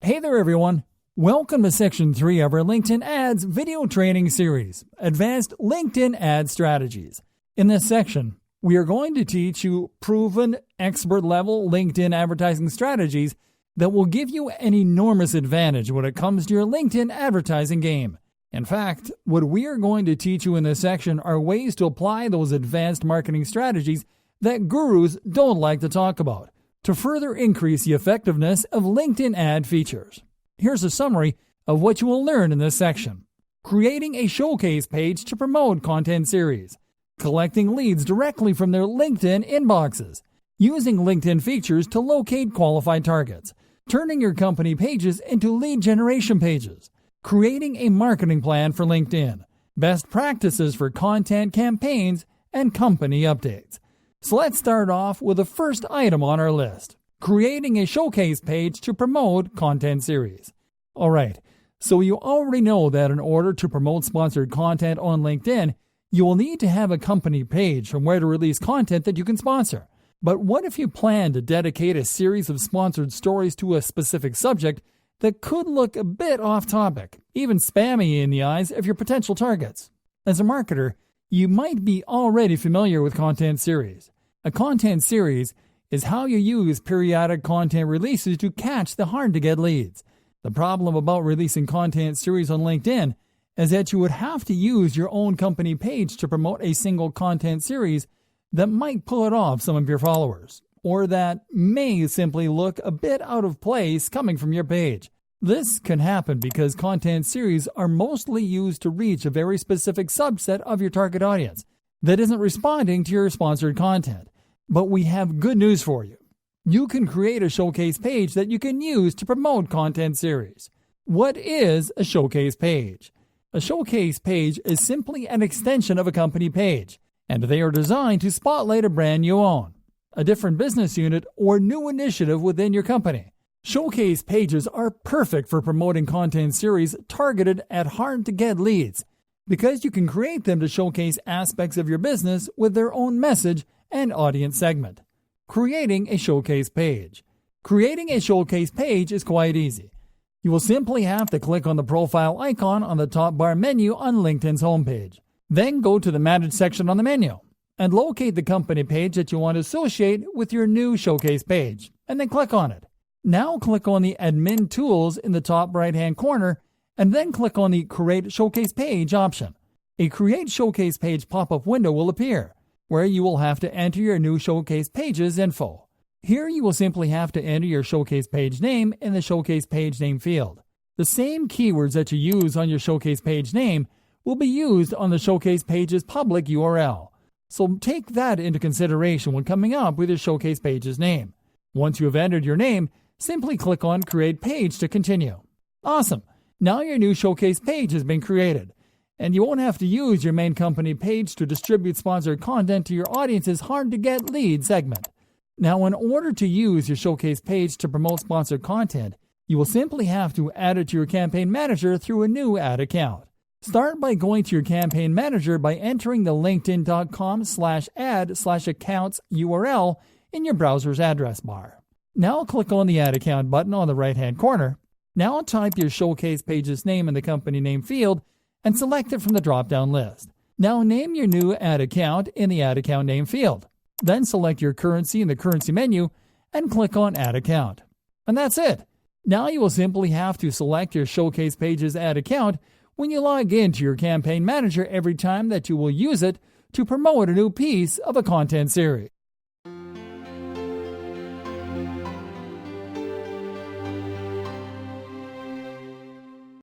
Hey there everyone! Welcome to Section 3 of our LinkedIn Ads video training series, Advanced LinkedIn Ad Strategies. In this section, we are going to teach you proven, expert-level LinkedIn advertising strategies that will give you an enormous advantage when it comes to your LinkedIn advertising game. In fact, what we are going to teach you in this section are ways to apply those advanced marketing strategies that gurus don't like to talk about, to further increase the effectiveness of LinkedIn ad features. Here's a summary of what you will learn in this section. Creating a showcase page to promote content series. Collecting leads directly from their LinkedIn inboxes. Using LinkedIn features to locate qualified targets. Turning your company pages into lead generation pages. Creating a marketing plan for LinkedIn. Best practices for content campaigns and company updates. So let's start off with the first item on our list, creating a showcase page to promote content series. Alright, so you already know that in order to promote sponsored content on LinkedIn, you will need to have a company page from where to release content that you can sponsor. But what if you plan to dedicate a series of sponsored stories to a specific subject that could look a bit off topic, even spammy in the eyes of your potential targets? As a marketer, you might be already familiar with content series. A content series is how you use periodic content releases to catch the hard-to-get leads. The problem about releasing content series on LinkedIn is that you would have to use your own company page to promote a single content series that might put off some of your followers, or that may simply look a bit out of place coming from your page. This can happen because content series are mostly used to reach a very specific subset of your target audience that isn't responding to your sponsored content. But we have good news for you. You can create a showcase page that you can use to promote content series. What is a showcase page? A showcase page is simply an extension of a company page, and they are designed to spotlight a brand you own, a different business unit, or new initiative within your company. Showcase pages are perfect for promoting content series targeted at hard-to-get leads because you can create them to showcase aspects of your business with their own message and audience segment. Creating a showcase page. Creating a showcase page is quite easy. You will simply have to click on the profile icon on the top bar menu on LinkedIn's homepage. Then go to the Manage section on the menu and locate the company page that you want to associate with your new showcase page, and then click on it. Now click on the Admin Tools in the top right-hand corner, and then click on the Create Showcase Page option. A Create Showcase Page pop-up window will appear, where you will have to enter your new showcase page's info. Here you will simply have to enter your showcase page name in the showcase page name field. The same keywords that you use on your showcase page name will be used on the showcase page's public URL. So take that into consideration when coming up with your showcase page's name. Once you have entered your name, simply click on Create Page to continue. Awesome! Now your new showcase page has been created, and you won't have to use your main company page to distribute sponsored content to your audience's hard-to-get lead segment. Now, in order to use your showcase page to promote sponsored content, you will simply have to add it to your campaign manager through a new ad account. Start by going to your campaign manager by entering the linkedin.com/ad/accounts URL in your browser's address bar. Now click on the Add Account button on the right-hand corner. Now type your showcase page's name in the company name field and select it from the drop-down list. Now name your new ad account in the Ad Account name field. Then select your currency in the currency menu and click on Add Account. And that's it. Now you will simply have to select your showcase page's ad account when you log into your campaign manager every time that you will use it to promote a new piece of a content series.